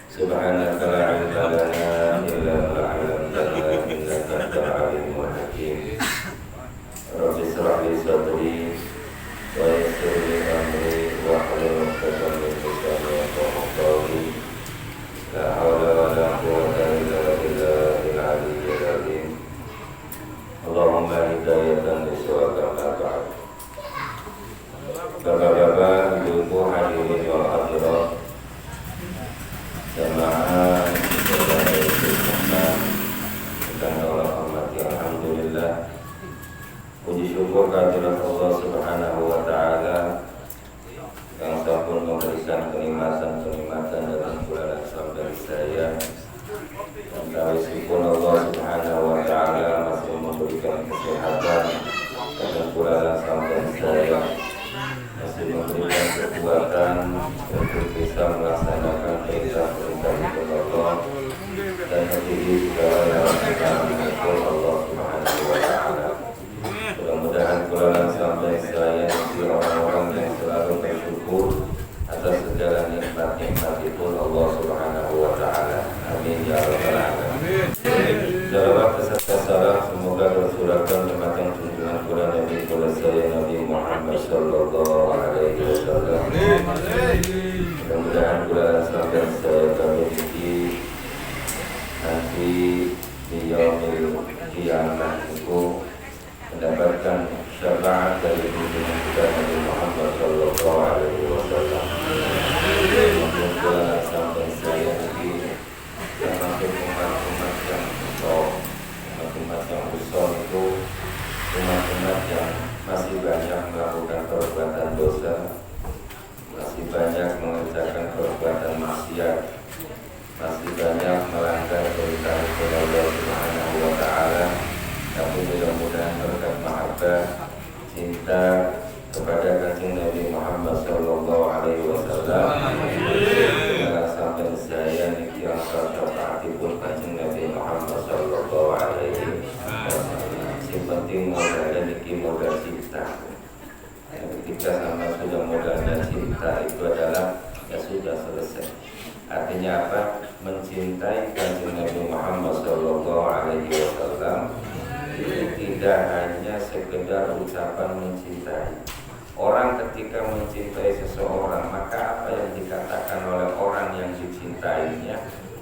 Subhanaka la ilma lana illa ma 'allamtana innaka antal alimul hakim. Rabbi shrah li sadri wa yassir li amri wahlul 'uqdatam min lisani yafqahu qawli. La haula wa la quwwata illa billahil aliyyil azim. Allahumma hidayatan liswa'il ba'd. Bapak-bapak, ibu-ibu, hadirin wal hadirat, jamaah saudara Islam dan Allah hormati, alhamdulillah. Puji syukur kehadirat Allah Subhanahu wa taala yang sampun memberikan kenikmatan dalam bulan sampai saya. Dan meskipun Allah Subhanahu wa taala masih memberikan kesehatan dalam bulan sampai saya, masih memberikan kekuatan untuk bisa melaksanakan perintah-perintah Allah dan menjadi segala yang dilakukan Allah Subhanahu wa taala. Mudah-mudahan bulan sampai saya di orang-orang yang selalu bersyukur atas segala nikmat-nikmat itu Allah Subhanahu wa taala. Amin ya rabbal alamin. Salawat beserta salam semoga tercurahkan kepada junjungan Quran Nabi saya Nabi Muhammad sallallahu alaihi wasallam. Mudah-mudahan bulan sampai saya memiliki nanti di yaumil qiyamah itu mendapatkan syafaat dari junjungan kita Nabi Muhammad sallallahu alaihi wasallam. Bulan sampai saya nanti termasuk umat-umat yang umat yang besar itu umat-umat yang masih banyak melakukan perbuatan dosa, masih banyak mengerjakan perbuatan maksiat, masih banyak melanggar perintah Allah Subhanahu wa taala. Tapi mudah-mudahan berkat mahabbah cinta kepada kanjeng Nabi Muhammad sallallahu alaihi wasallam sampai saya niki angka syafaatipun kanjeng Nabi Muhammad sallallahu alaihi wasallam. Yang penting modal dan niki modal cinta. Ketika sama sudah modal dan cinta itu adalah ya sudah selesai. Artinya apa? Mencintai kanjeng Nabi Muhammad sallallahu alaihi wasallam tidak hanya sekedar ucapan mencintai. Orang ketika mencintai seseorang, maka apa yang dikatakan oleh orang yang dicintainya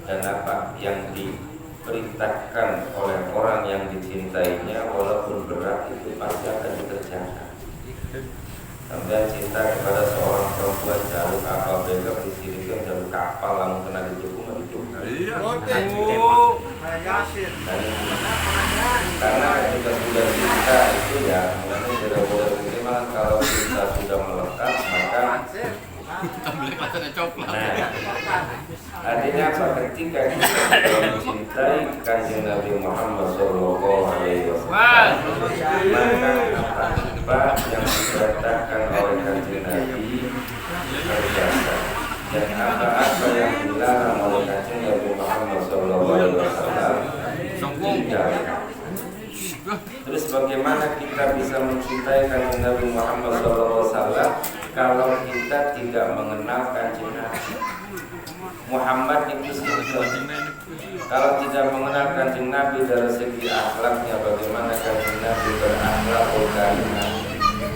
dan apa yang diperintahkan oleh orang yang dicintainya, walaupun berat itu pasti akan dikerjakan. Kemudian cinta kepada seorang perempuan jalur apa beda disirikan jalur kapal lalu kena dicukup karena ketika sudah cinta itu ya mungkin tidak boleh minimal kalau cinta sudah melekat maka artinya apa? Ketika kita sudah mencintai kanjeng Nabi Muhammad sallallahu alaihi wasallam maka apa yang diperintahkan oleh kanjeng Nabi berjasa dan apa-apa yang dilarang oleh kanjeng Nabi Muhammad sallallahu alaihi wasallam tinggalkan. Terus bagaimana kita bisa mencintai kanjeng Nabi Muhammad sallallahu alaihi wasallam kalau kita tidak mengenal kanjeng Nabi Muhammad itu sendiri? Kalau tidak mengenal kanjeng Nabi dari segi akhlaknya, bagaimana kanjeng Nabi berakhlak karimah,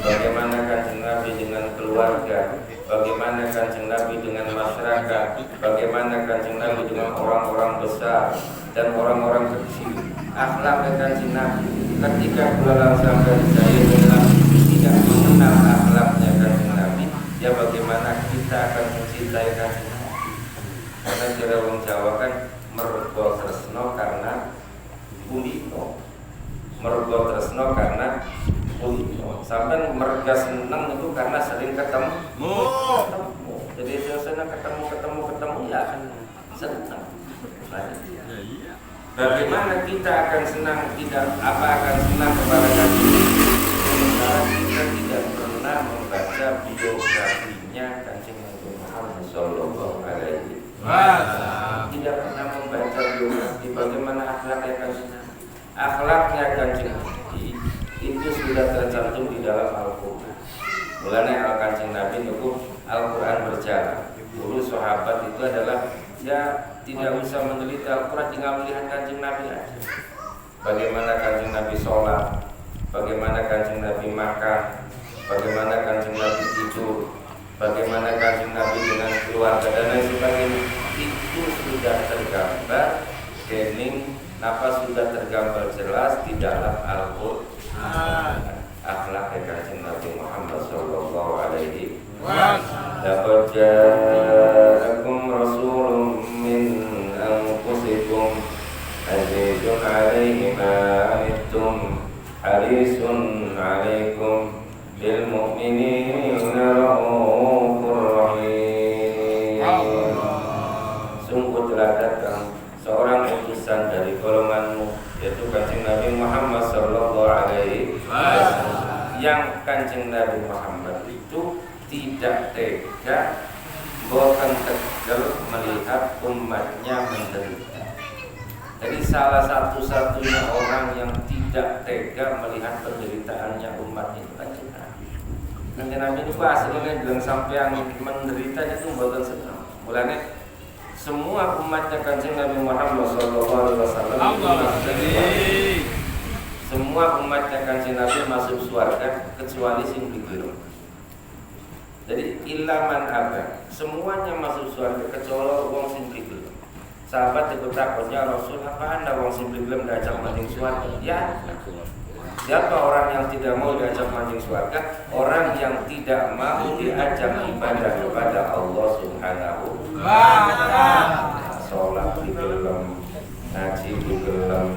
bagaimana kanjeng Nabi dengan keluarga, bagaimana kanjeng Nabi dengan masyarakat, bagaimana kanjeng Nabi dengan orang-orang besar dan orang-orang kecil, akhlak kanjeng Nabi. Ketika bulan sampai saya tidak mengenal akhlaknya kanjeng Nabi, ya bagaimana kita akan mencintai kanjeng Nabi? Karena cara wong Jawa kan mergo tresno karena kulino, mergo tresno karena kulino. Sampai merga seneng itu karena sering ketemu. Jadi suasana ketemu ya senang. Bagaimana kita akan senang akan senang kepada kanjeng Nabi sementara kita tidak pernah membaca biografinya kanjeng Nabi Muhammad sallallahu alaihi wasallam. Tidak pernah membaca biografi bagaimana akhlaknya kanjeng Nabi. Akhlaknya kanjeng Nabi itu sudah tercantum di dalam Al-Qur'an. Mulanya Al-Kanjeng Nabi itu Al-Quran berjalan. Dulu sahabat itu adalah ya tidak usah meneliti Al-Quran, tinggal melihat Kanjeng Nabi aja. Bagaimana Kanjeng Nabi sholat, bagaimana Kanjeng Nabi makan, bagaimana Kanjeng Nabi tidur, bagaimana Kanjeng Nabi dengan keluarga dan lain sebagainya. Itu sudah tergambar dening napa sudah tergambar jelas di dalam Al-Quran. Akhlak Kanjeng Nabi Muhammad sallallahu alaihi wasallam. Laqad ja'akum rasulun min anfusikum azizun 'alaihi ma 'anittum harisun 'alaikum bil mu'minina raufur rahim. Sungguh telah datang seorang utusan dari golonganmu, yaitu Kanjeng Nabi Muhammad sallallahu alaihi wasallam. Yang Kanjeng Nabi Muhammad itu tidak tega, bukan tegel melihat umatnya menderita. Jadi salah satu-satunya orang yang tidak tega melihat penderitaannya umat itu Kanjeng Nabi. Kanjeng Nabi itu aslinya bilang sampean menderita itu bukan senang. Mulanya semua umatnya Kanjeng Nabi Muhammad SAW semua umatnya Kanjeng Nabi masuk surga kecuali sing pikir. Jadi ilaman apa? Semuanya masuk surga kecuali wong sing pikir. Sahabat itu takutnya Rasul, apa anda wong sing pikir diajak mancing surga? Ya. Siapa orang yang tidak mau diajak mancing surga? Orang yang tidak mau diajak ibadah kepada Allah Subhanahu wa ta'ala. Sholat di dalam, ngaji di dalam,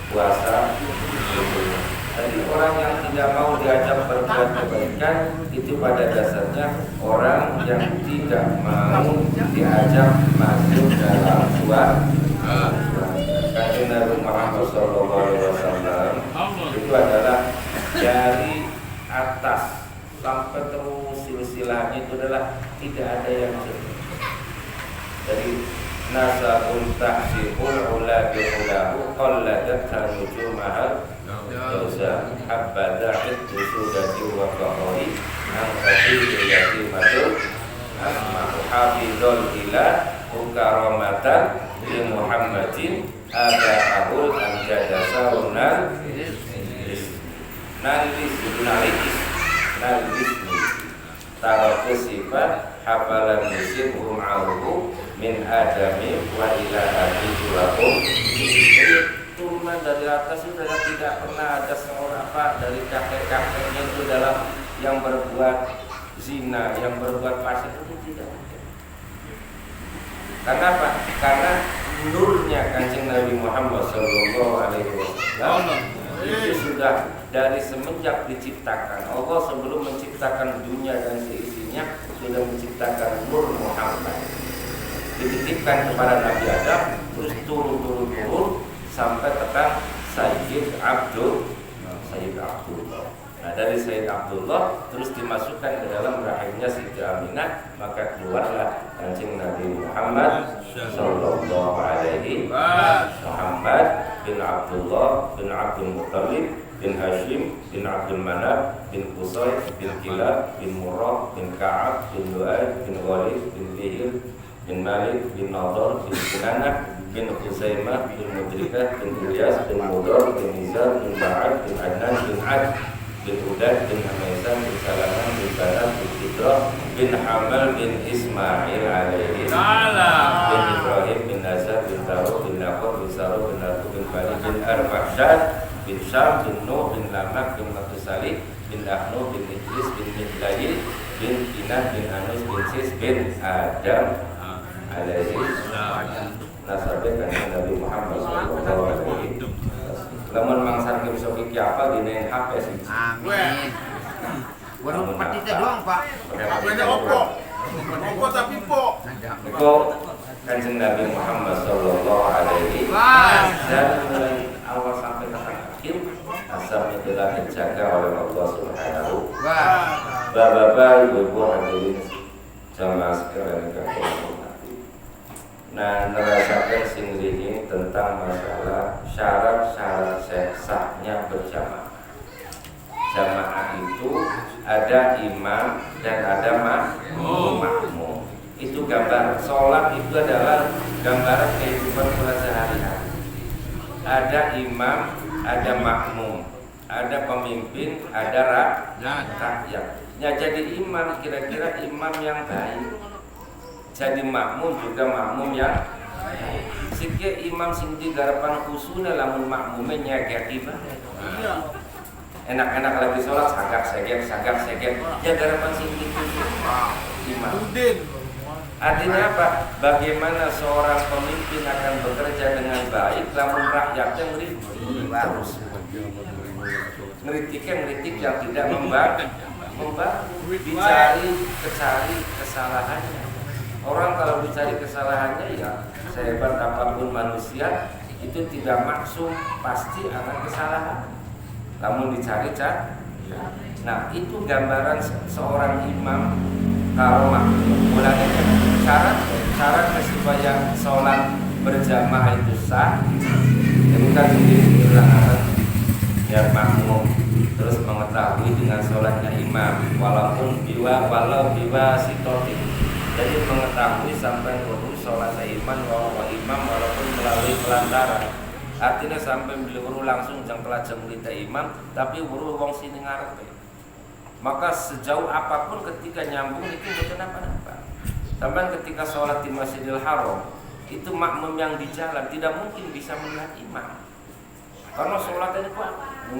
puasa di dalam. Jadi orang yang tidak mau diajak berbuat kebaikan itu pada dasarnya orang yang tidak mau diajak masuk dalam surga. Kanjeng Nabi Muhammad SAW itu adalah dari atas sampai terus silsilahnya itu adalah tidak ada yang jelas. Dari nasabun tahsibul ula bi'ulahu qalladat tanujumahal dosa habbadah itu sudah diwakahori angkati yati madul asma'u hafidhul ilah ukaramatan li Muhammadin aba'ahul amjadasawunal nalis taroku sifat hafalan musim rum'aruhu min adami wa ila abidi wakum. Jadi turun dari atas itu tidak pernah ada seorang dari kakek-kakeknya itu dalam yang berbuat zina, yang berbuat fasik itu tidak ada. Karena apa? Karena nurnya Kanjeng Nabi Muhammad sallallahu alaihi wasallam itu sudah dari semenjak diciptakan. Allah sebelum menciptakan dunia dan seisinya sudah menciptakan Nur Muhammad. Dititipkan kepada Nabi Adam, terus turun sampai tekan Sayyid Abdullah. Nah dari Sayyid Abdullah terus dimasukkan ke dalam rahimnya Siti Aminah, maka keluarlah Kanjeng Nabi Muhammad sallallahu alaihi Muhammad bin Abdullah bin Abdul Muttalib bin Hashim bin Abdul Manaf bin Qusay bin Kilab bin Murrah bin Ka'ab bin Lu'ay bin Walid bin Fihr bin Malik bin Nadar bin Kinanah bin Husaimah bin Mudrikah bin Ilyas bin Mudar bin Nizar bin Ba'ad bin Adnan bin Ad bin Udad bin Hamaisan bin Salaman bin Banat bin Fitrah bin Hamal bin Ismail alaihi bin Ibrahim bin Nazar bin Taruh bin Naqor bin Saruh bin Natu bin Bali bin Arfahsyad bin Syam bin Nuh bin Lamak bin Matusali bin Ahnu bin Idris bin Midlayil bin Kinah bin Anus bin Sis bin Adam alaihi nasabnya kan Nabi Muhammad sallallahu alaihi wasallam. Lamun mangsa bisa iki apa dine HP sih. Amin. Warung pati teh doang, Pak. Ada opo. Opo tapi po. Iko Kanjeng Nabi Muhammad sallallahu alaihi wasallam mulai awal sampai ke akhir asalnya telah dijaga oleh Allah Subhanahu wa ta'ala. Bapak-bapak, ibu-ibu hadirin jamaah sekalian kagum. Nah, merasakan sing ini tentang masalah syarat-syarat sahnya berjamaah. Jamaah itu ada imam dan ada makmum. Itu gambar. Sholat itu adalah gambaran kehidupan kita sehari-hari. Ada imam, ada makmum, ada pemimpin, ada rakyat. Ya, jadi imam kira-kira imam yang baik. Jadi makmum juga makmum yang baik. Sikya imam sing di garapan kusuna lamun makmume nyagak ibadah. Enak-enak lagi sholat sagak segek. Ya garapan sing di imam. Artinya apa? Bagaimana seorang pemimpin akan bekerja dengan baik lamun rakyatnya ngeritik terus. Ngeritik yang tidak membantu, dicari kesalahannya. Orang kalau dicari kesalahannya ya sehebat apapun manusia itu tidak maksum, pasti akan kesalahan. Namun dicari. Nah, itu gambaran seorang imam kalau mulanya syarat supaya sholat berjamaah itu sah. Itu kan dibilang biar makmum terus mengetahui dengan sholatnya imam walau biwa sitotin. Jadi mengetahui sampai urus sholatnya imam walaupun melalui pelantaran. Artinya sampai beliau langsung jangkelajeng kita imam tapi urus wong sini ngarepe. Maka sejauh apapun ketika nyambung itu bukan apa-apa. Sampai ketika sholat di Masjidil Haram itu makmum yang di jalan tidak mungkin bisa melihat imam. Karena sholatnya itu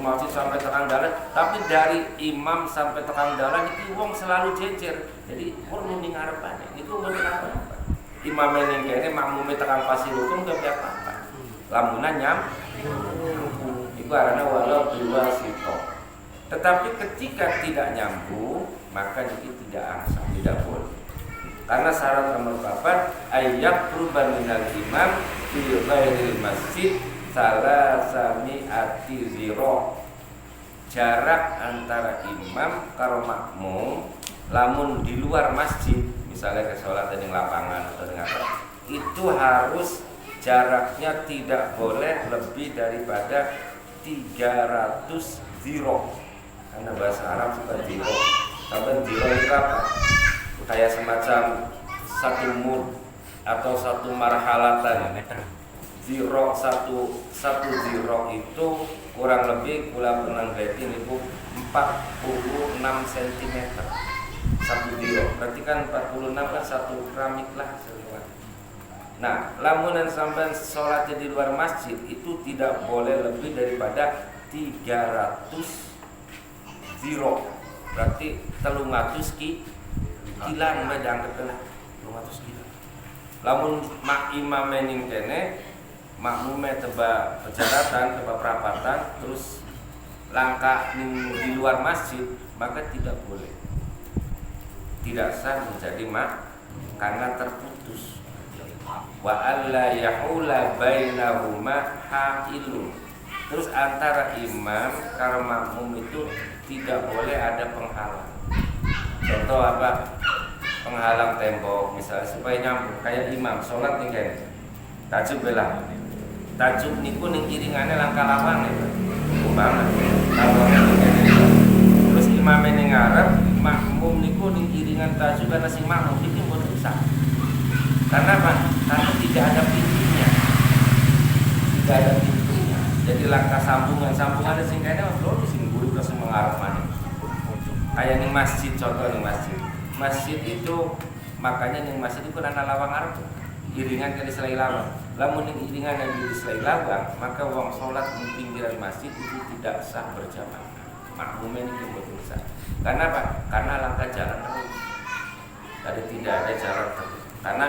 masjid sampai tekan dalan, tapi dari imam sampai tekan dalan itu wong selalu jejer. Jadi perlu ngarepane itu bener apa-apa. Imam yang kene makmume tekan pasir hukum gak apa-apa. Lamunan itu arana walau dua sito. Tetapi ketika tidak nyambung maka itu tidak sah, tidak boleh. Karena syarat nomor 4 ayat perubahan minal imam fi ghairil masjid salah sami ati ziro. Jarak antara imam karo makmum lamun di luar masjid, misalnya ke sholat di lapangan atau dengan itu harus jaraknya tidak boleh lebih daripada 300 ziro. Karena bahasa Arab suka ziro. Sampai ziro itu apa? Kayak semacam satu mud atau satu marhalatan. Ziro satu ziro itu kurang lebih kula pernah lihatin itu 46 cm. Satu ziro. Berarti kan 46 kan satu keramik lah. Nah, lamunan sampai sholatnya di luar masjid itu tidak boleh lebih daripada 300 ziro. Berarti 300 kilan dianggap kena 300 kilan. Lamun imam ning kene makmume teba pejaratan, teba perapatan terus langkah di luar masjid maka tidak boleh. Tidak sah menjadi karena terputus. Wa alla yahula bainahuma hailun. Terus antara imam karo makmum itu tidak boleh ada penghalang. Contoh apa? Penghalang tembok misalnya supaya nyambung kayak imam sholat nih kan. Tajub belah. Tajub niku ning iringane langkah lawang ya. Umpama kalau terus imam ning ngarep, makmum niku ning iringan tajub karena si makmum iki mboten sah. Karena apa? Karena tidak ada pintunya. Tidak ada pintunya. Jadi langkah sambungan sing kene lho sing guru terus mengarep maneh. Kayak ning masjid, contoh ning masjid. Masjid itu makanya ning masjid itu ana lawang arep. Iringan kali selai lawang. Lamun ning iringan yang di selai lawang, maka wong salat ning pinggiran masjid itu tidak sah berjamaah. Makmumnya ini mboten sah. Karena apa? Karena langkah jalan terus. Jadi tidak ada jalan terus. Karena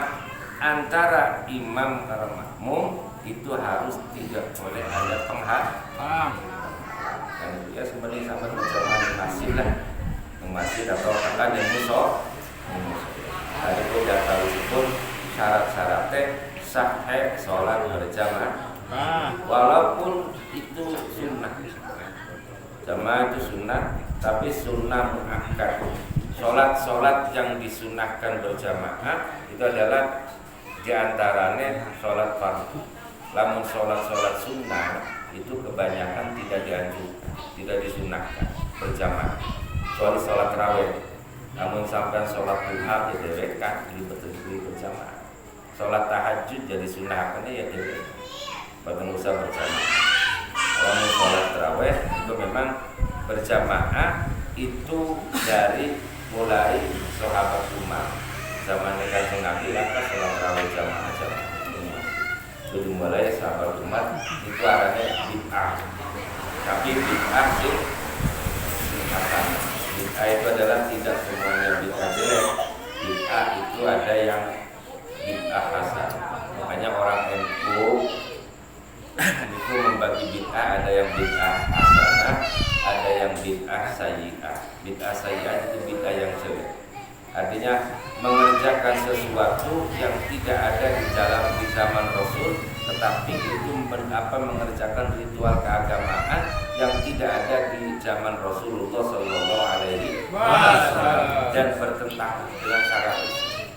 antara imam karo makmum itu harus tidak boleh ada penghalang. Dan ya sebenarnya sampai berjamaah di masjid lah, di masjid atau bahkan yang musola. Tadi kita sudah tahu pun syarat-syaratnya sahih sholat berjamaah. Walaupun itu sunnah, jamaah itu sunnah, tapi sunnah muakkad. Sholat yang disunahkan berjamaah itu adalah diantaranya sholat fardu. Namun sholat sunnah itu kebanyakan tidak dianjurkan, tidak disunahkan berjamaah. Kecuali sholat tarawih. Namun sampai sholat duha ya dewek kan di berjamaah. Sholat tahajud jadi sunahnya ya dewek. Bahkan usah berjamaah. Namun sholat tarawih itu memang berjamaah itu dari mulai sahabat Umar zaman Kanjeng Nabi lah sholat tarawih jamaah itu dimulai sahabat Umar itu arahnya bid'ah. Tapi bid'ah sih hasan. Bid'ah itu adalah tidak semuanya bid'ah jelek. Bid'ah itu ada yang bid'ah hasan. Makanya orang NU itu membagi bid'ah, ada yang bid'ah hasanah, ada yang bid'ah sayyi'ah. Bid'ah sayyi'ah itu bid'ah yang jelek. Artinya mengerjakan sesuatu yang tidak ada di zaman Rasul, tetapi itu mengerjakan ritual keagamaan yang tidak ada di zaman Rasulullah Shallallahu Alaihi Wasallam dan bertentangan dengan syariat Islam.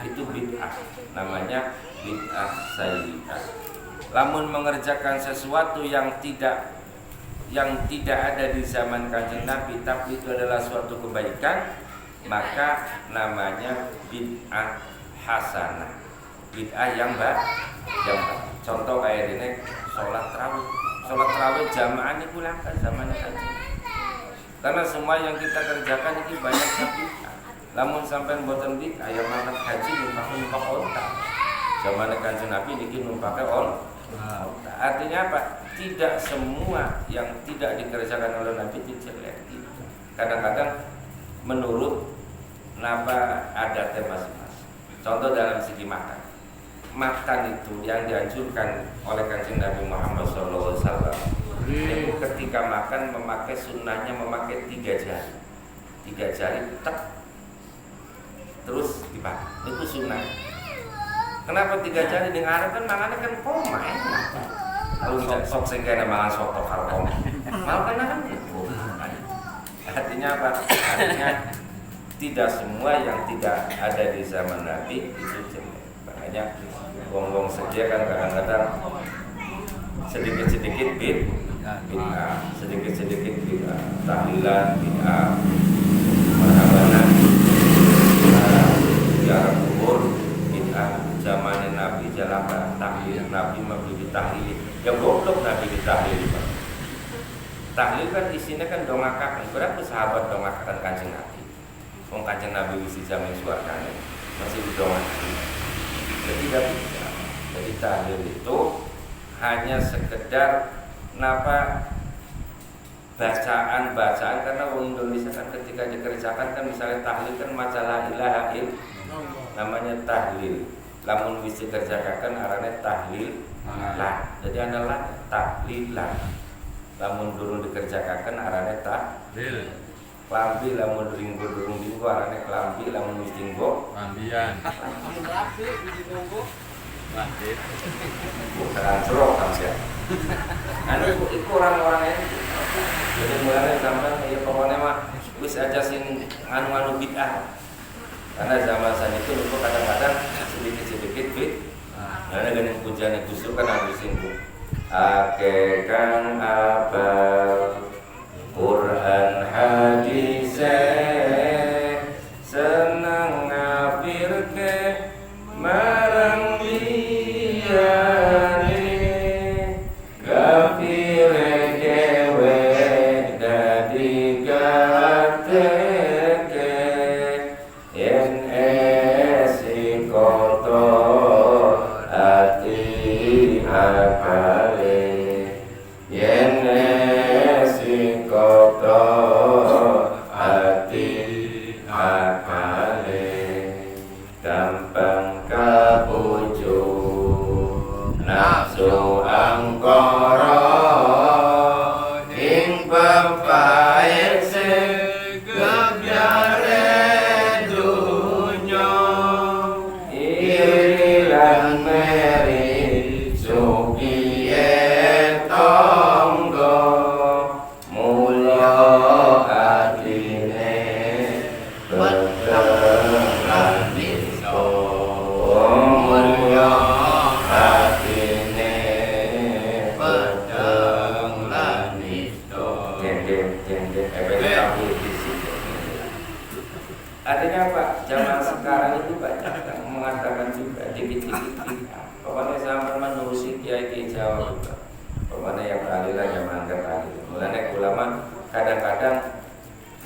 Itu bid'ah, namanya bid'ah sayyi'ah. Lamun mengerjakan sesuatu yang tidak ada di zaman Kanjeng Nabi, tapi itu adalah suatu kebaikan, maka namanya bid'ah hasanah, bid'ah yang baik. Contoh kayak ini sholat tarawih jamaah ini kulangkan zaman Kanjeng. Karena semua yang kita kerjakan ini banyak bid'ah. Lamun sampai mboten bid'ah, yang makan haji numpak onta. Zaman Kanjeng Nabi niki numpake onta. Artinya apa? Tidak semua yang tidak dikerjakan oleh Nabi itu jelek. Kadang-kadang menurut napa adatnya masing-masing. Contoh dalam segi makan itu yang dianjurkan oleh Kanjeng Nabi Muhammad SAW itu ketika makan memakai sunnahnya memakai 3 jari. 3 jari tek terus dipakai. Itu sunnah. Kenapa 3 jari dengar kan mangannya kan koma enak. Kalau sok sehingga mangan soto karo koma. Mau kan itu. Artinya apa? Artinya tidak semua yang tidak ada di zaman Nabi itu jelek. Makanya wong-wong sedia kan kadang-kadang sedikit-sedikit bid'ah, sedikit-sedikit bid'ah, tahlilan bid'ah, marhabanan ziarah kubur bid'ah. Zaman Nabi jalan tahlil, Nabi memberi tahlil. Ya goblok Nabi ditahlil. Tahlil kan isinya kan dongakakan. Berapa sahabat dongakakan Kanjeng Nabi? Wong Kanjeng Nabi wis jamin suarane masih didongakakan. Jadi tidak bisa. Jadi tahlil itu hanya sekedar bacaan karena orang Indonesia kan ketika dikerjakan kan misalnya tahlil kan macalah ilaha illallah namanya tahlil. Lamun wis dikerjakan arane tahlil lah. Jadi adalah tahlilan. Lamun durung dikerjakan arane tahlil. Klambi lamun durung dinggo arane klambi, lamun wis dinggo klambian. Klambi wis dinggo lanjut. Bukan cerok kan sih. Itu orang-orang itu. Jadi mulanya sampai ya pokoknya mah wis aja sing anu bid'ah. Karena zaman saat itu lu kadang-kadang sedikit bid'ah. Karena dengan pujian justru kan harus singgung. Akekan abal Quran hadis senang ngapirke marang liyane gapire dewe dadi gateke yen esi kotor ati akale yen esi kotor ati akale gampang kabujuk nafsu angkara ing pepae segebyare dunya ilang meri sukiye tangga mulya atine beteran iso mulya atine Pokoknya sampai menerusi kiai Jawa juga. Pokoknya yang tahlilan yang mangkat tahlilan. Mulanya ulama kadang-kadang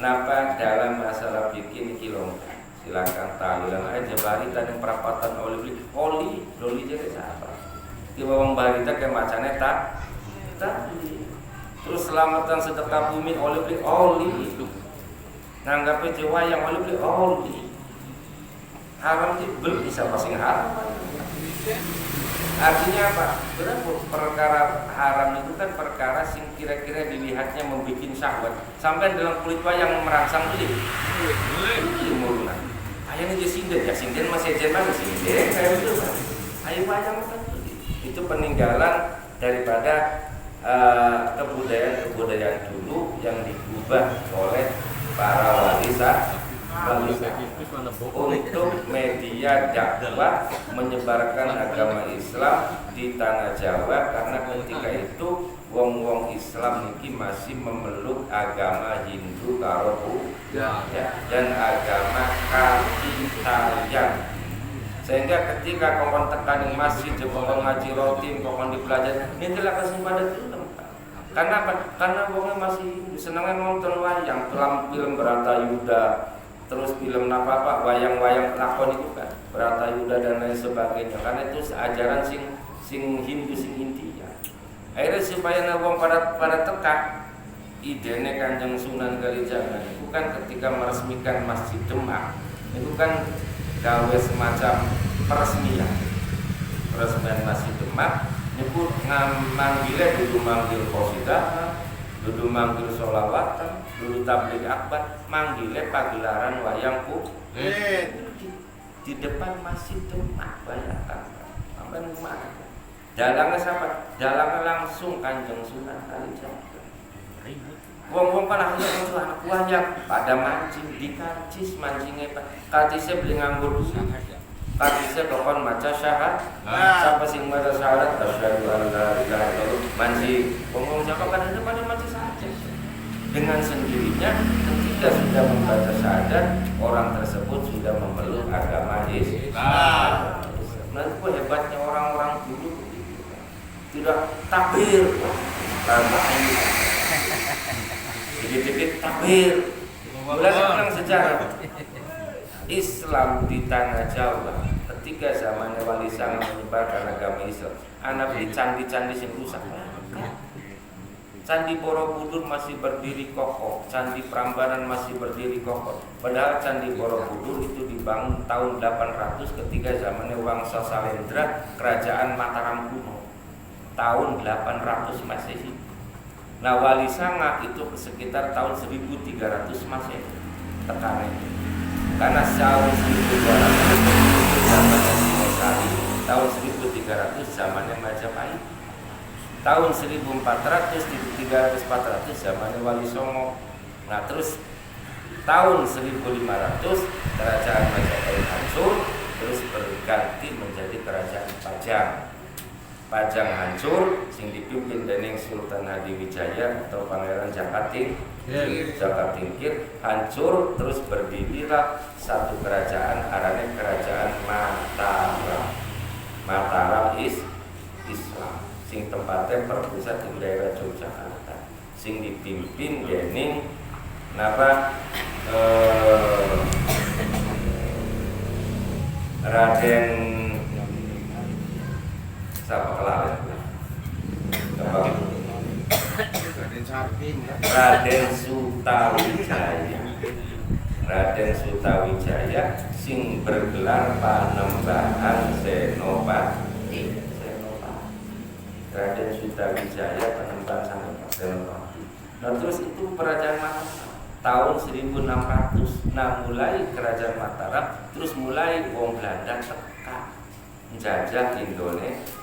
napa dalam masalah bikin kilo silakan tahlilan aja barita yang perapatan oli jadi siapa? Di bawang barita kayak macamnya tak terus selamatan sedekah bumi oli nganggapnya Jawa yang oli haram itu belum bisa pasang haram. Artinya apa? Perkara haram itu kan perkara sing kira-kira dilihatnya membuat syahwat. Sampai dalam kulit wayang merangsang beli mulunan. Ayah ini sinden masih aja mana sinden kayak itu kan. Ayo wayang kan itu peninggalan daripada kebudayaan dulu yang diubah oleh para wali untuk media dakwah menyebarkan agama Islam di tanah Jawa, karena ketika itu wong Islam niki masih memeluk agama Hindu karo dan agama Kapitayan. Sehingga ketika kongkon tekan yang masjid, kongkon ngaji rutin, kongkon dipelajari, ini telah kasih pada film. Karena apa? Karena wongnya masih senangnya nonton wayang, film Bratayuda, terus film apa wayang-wayang lakon itu kan, Bratayuda dan lain sebagainya. Karena itu ajaran sing Hindu sing India. Akhirnya supaya wong pada tekak, idenya Kanjeng Sunan Kalijaga itu kan ketika meresmikan Masjid Demak, itu kan gawe semacam peresmian Masjid Demak, nyebut manggilnya dulu manggil qasidah, dulu manggil sholawatan, dulu tabligh akbar, manggilnya pagelaran wayang di depan Masjid Demak. Bayangkan sampai rumah dalangnya siapa? Dalangnya langsung Kanjeng Sunan Kalijaga. Wong kan akhirnya muncul anak wayang pada mancing di karcis, mancingnya karcisnya beli nganggur dulu, karcisnya kokon maca syahadat, siapa sing maca syahadat asyhadu an la ilaha illallah, mancing wong siapa kan ada pada mancing saja. Dengan sendirinya ketika sudah membaca syahadat, orang tersebut sudah memeluk agama Islam. Nah itu hebatnya orang-orang dulu, tidak takbir karena dikit-dikit takbir. Mulai tentang sejarah Islam di tanah Jawa ketika zamannya Wali Songo menyebarkan agama Islam, anak di candi-candi sing rusak. Candi Borobudur masih berdiri kokoh, Candi Prambanan masih berdiri kokoh. Padahal Candi Borobudur itu dibangun tahun 800 ketika zamannya Wangsa Salendra, Kerajaan Mataram kuno. Tahun 800 Masehi. Nah Wali Songo itu sekitar tahun 1300 Masehi tekanan. Karena tahun 1200 zamannya Singosari, tahun 1300 zamannya Majapahit, tahun 1400 zamannya Wali Songo. Nah terus tahun 1500 kerajaan Majapahit hancur, terus berganti menjadi kerajaan Pajang. Pajang hancur, sing dipimpin dening Sultan Hadiwijaya atau Pangeran Jakatingkir hancur, terus berdirilah satu kerajaan, arane kerajaan Mataram Islam, sing tempatnya berpusat di daerah Yogyakarta, sing dipimpin dening Raden siapa kelalen? Raden Sutawijaya sing bergelar Panembahan Senopati. Raden Sutawijaya Panembahan Senopati. Nah terus itu kerajaan Mataram tahun 1600. Nah mulai kerajaan Mataram terus mulai wong Belanda teka menjajah Indonesia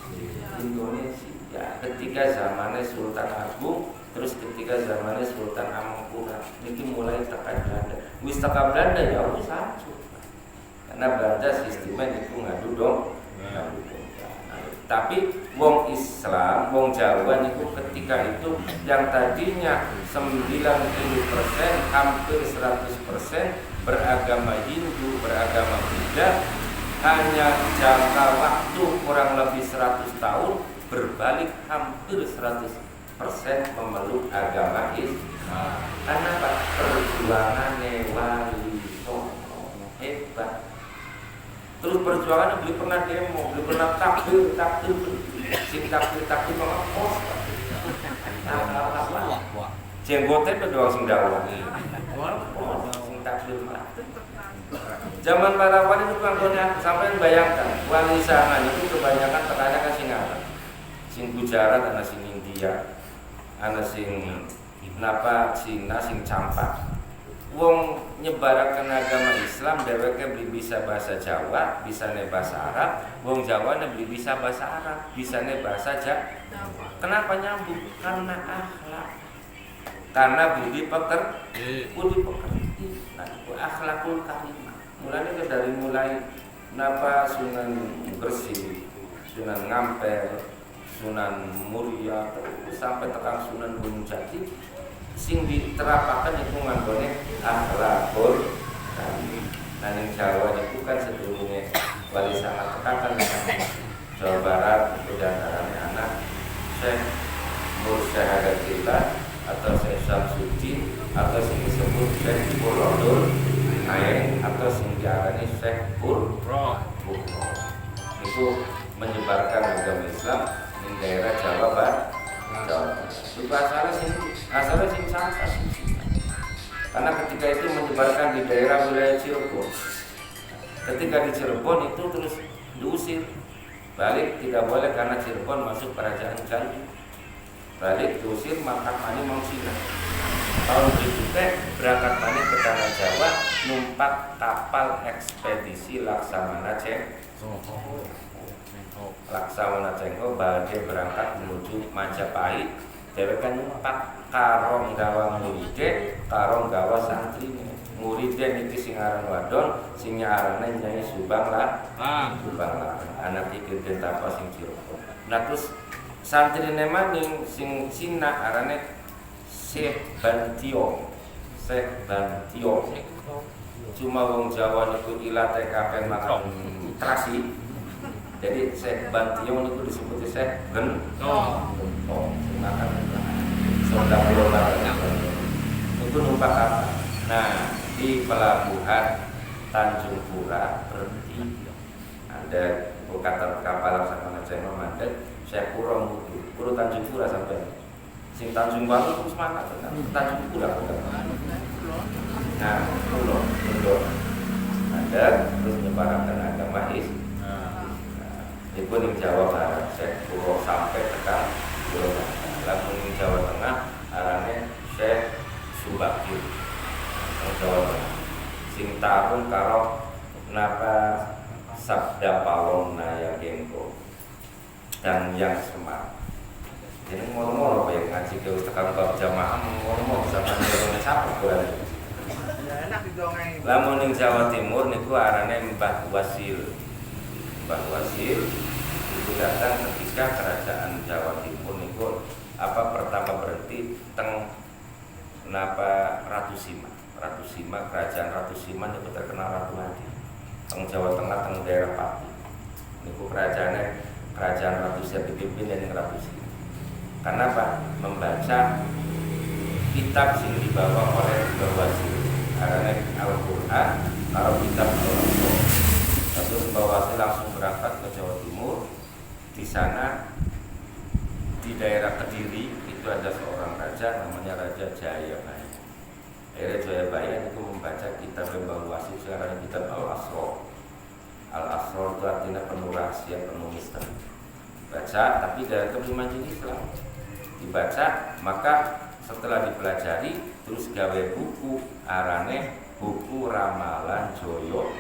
ketika zamannya Sultan Agung, terus ketika zamannya Sultan Amangkurat itu mulai tekan Belanda. Wis tekan Belanda ya wis hancur. Karena Belanda sistemnya itu ngadu dong. Tapi wong Islam, wong Jawa itu ketika itu yang tadinya 90% hampir 100% beragama Hindu, beragama Buddha, hanya jangka waktu kurang lebih 100 tahun berbalik hampir 100% memeluk agama Islam. Karena apa? Perjuangan Wali Songo hebat. Terus perjuangannya beli pernah demo, beli pernah takbir, sing takbir mengopos. Jenggotnya berdoa sing dakwah. Sing takbir mah. Zaman para wali itu kantornya sampai bayangkan wali sana itu kebanyakan tekannya kan sing Arab, sing Gujarat, ana sing India, ana sing napa Cina, sing Campak. Wong nyebaraken agama Islam dheweke beli bisa bahasa Jawa, bisane bahasa Arab, wong Jawa beli bisa bahasa Arab, bisane bahasa Jawa. Kenapa nyambung? Karena akhlak. Karena budi pekerti. Nah, itu akhlakul karimah. Mulanya dari mulai napa Sunan Gresik, Sunan Ngampel, Sunan Muria, sampai tekan Sunan Gunung Jati, sing diterapakan itu nganggone akhlakul karimah. Nah, yang Jawa itu kan sedurunge wali sangat tekakan Jawa Barat itu diantaranya anak Syekh Mursyid kita atau Syekh Syamsuddin atau sing disebut Syekh Purrodul Ain atau sing diarani Syekh Purro. Itu menyebarkan agama Islam di daerah Jawa Barat. Itu asalnya sing sangka sing. Karena ketika itu menyebarkan di daerah wilayah Cirebon. Ketika di Cirebon itu terus diusir. Balik tidak boleh karena Cirebon masuk kerajaan Galuh. Balik diusir maka mani mau Cina. Tahun berikutnya berangkat mani ke tanah Jawa numpak kapal ekspedisi Laksamana Cengho badhe berangkat menuju Majapahit. Dheweke numpak karong gawa muride, karong gawa santri. Muride niki sing aran wadon, sing arane Nyai Subang lah. Subang lah. Anak iki den tapa sing Cirebon. Nah terus santrine maning sing Cina arane Syekh Bantio. Cuma wong Jawa niku ilate kabeh makan terasi. Jadi Syekh Bantio niku disebut Syekh Gento. Makan soda pulau itu numpak kapal. Nah di pelabuhan Tanjung Pura berhenti. Ada kapal Laksamana Cengho mandek. Saya Puro Tanjung Pura sampai sing Tanjung Baru itu semangat Tanjung Pura bukan. Nah pulau ada terus menyebarkan agama Islam. Itu di Jawa Barat Syekh Puro sampai tekan Pulau lalu di Jawa Tengah arane Syekh Subakir Jawa Tengah sing tahun karo napa Sabda Pawon Naya Gengko dan yang Semar. Jadi ngomong-ngomong apa yang ngaji ke tekan bab jamaah ngomong sama dengan siapa bulan. Lamun ning Jawa Timur niku arane Mbah Wasil. Mbah Wasil itu datang ketika kerajaan Jawa Timur niku pertama berhenti teng napa Ratu Sima kerajaan Ratu Sima niku terkenal Ratu Adi. Teng Jawa Tengah teng daerah Pati. Niku kerajaan Ratu Sima dipimpin dening Ratu Sima. Karena apa? Membaca kitab sing dibawa oleh Mbah Wasil. Karena Al-Qur'an karo kitab Al-Qur'an. Terus Mbah Wasil langsung berangkat ke Jawa Timur. Di sana di daerah Kediri itu ada seorang raja namanya Raja Jayabaya. Raja Jayabaya itu membaca kitab Mbah Wasil sekarang kitab Al-Asrar. Al-Asrar itu artinya penuh rahasia, penuh misteri. Baca tapi dari kebimanan Islam dibaca, maka setelah dipelajari terus gawe buku arane buku ramalan Joyo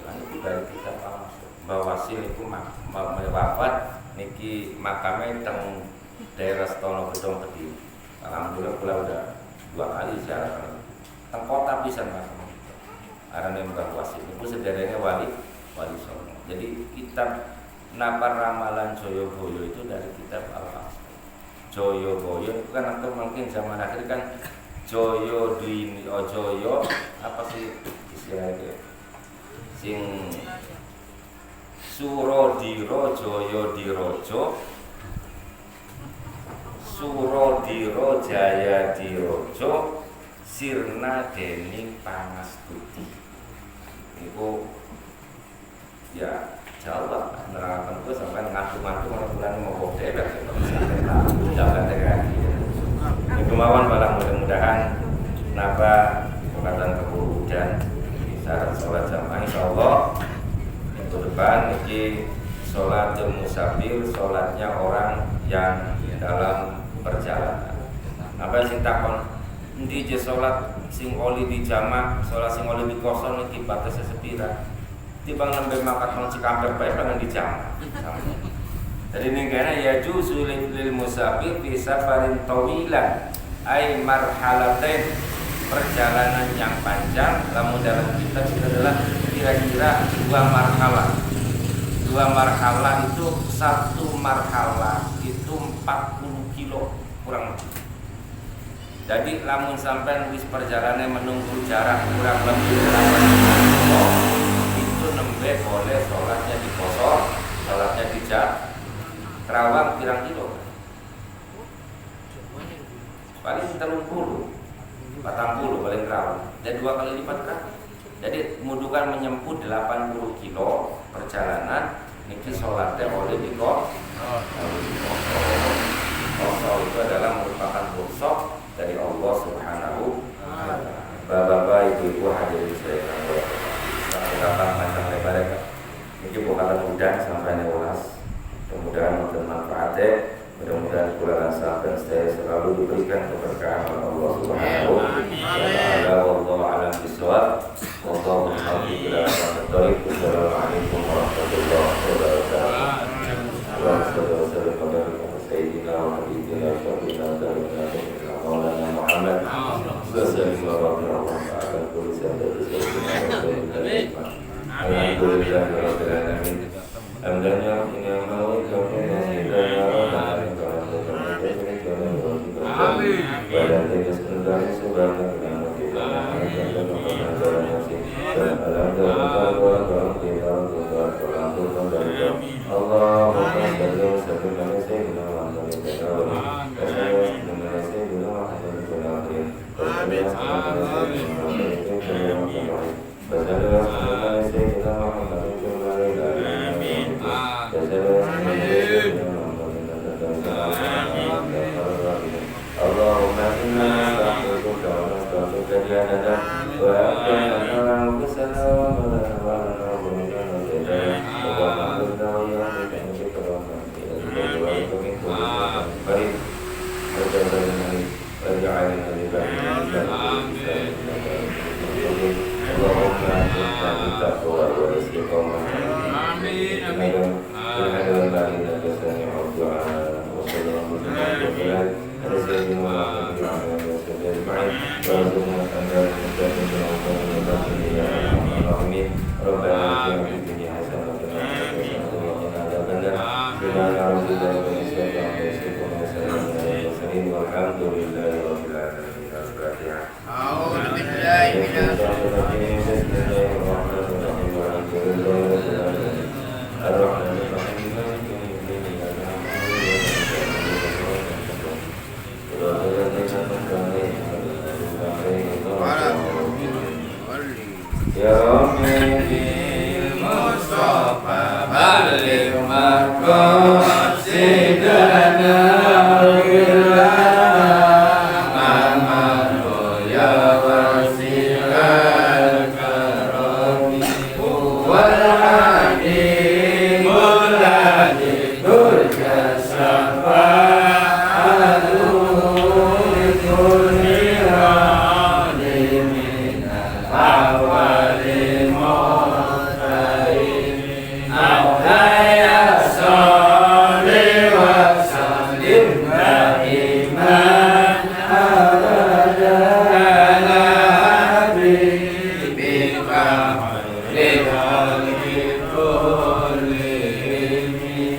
kan itu dari kitab Al-Asrar. Mbah Wasil itu wafat niki makamnya teng daerah Setono Gedong Kediri. Alhamdulillah kula udah 2 kali ziarah teng kota pisan makam arane Mbah Wasil itu sederenge wali songo. Jadi kitab napa ramalan Joyoboyo itu dari kitab Al-Asrar. Joyoboyo itu kan atau mungkin zaman akhir kan Joyo Dini Joyo apa sih istilahnya sing Surodiro Joyo Dirojo Surodiro Jaya Dirojo sirna dening pangastuti. Iku ya jawab nerangkan gue sampai ngantuk-ngantuk orang bulan mau kode dan jangan lagi. Kemauan malah mudah-mudahan napa perkataan keburu hujan syarat sholat jamaah insyaallah minggu depan ini sholat musafir, sholatnya orang yang dalam perjalanan. Apa sing takon endi je sholat sing oli di jamak, sholat sing oli di kosong iki batasnya sepira? Timbang nembe makat mang Cikampek bae pengen di jamak. Jadi ini karena ya juzu lil musafir bisa safarin tawilan ay marhalatain, perjalanan yang panjang. Namun dalam kitab itu adalah kira-kira 2 marhalah. 2 marhalah itu, 1 marhalah itu 40 kilo kurang lebih. Jadi lamun sampai wis perjalanan menunggu jarak kurang lebih 8 kilo, itu nembe boleh sholatnya di kosor, sholatnya di Kerawang pirang kilo? Paling 30, 40 paling Kerawang. Dan 2 kali lipat kan? Jadi mudukan menyempuh 80 kilo perjalanan. Niki sholatnya boleh di kosor itu adalah merupakan rukhsah dari Allah Subhanahu wa ta'ala. Bapak-bapak, ibu-ibu hadirin sekalian, kapan panjang lebar ya? Niki bukan hujan sampai neulas. Mudah-mudahan bermanfaatnya, mudah-mudahan kula dan saya selalu diberikan keberkahan oleh Allah Subhanahu wa ta'ala. Wallahu a'lam bishawab. Wallahu a'lam. Assalamualaikum warahmatullahi wabarakatuh. Wassalamualaikum warahmatullahi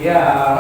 Ya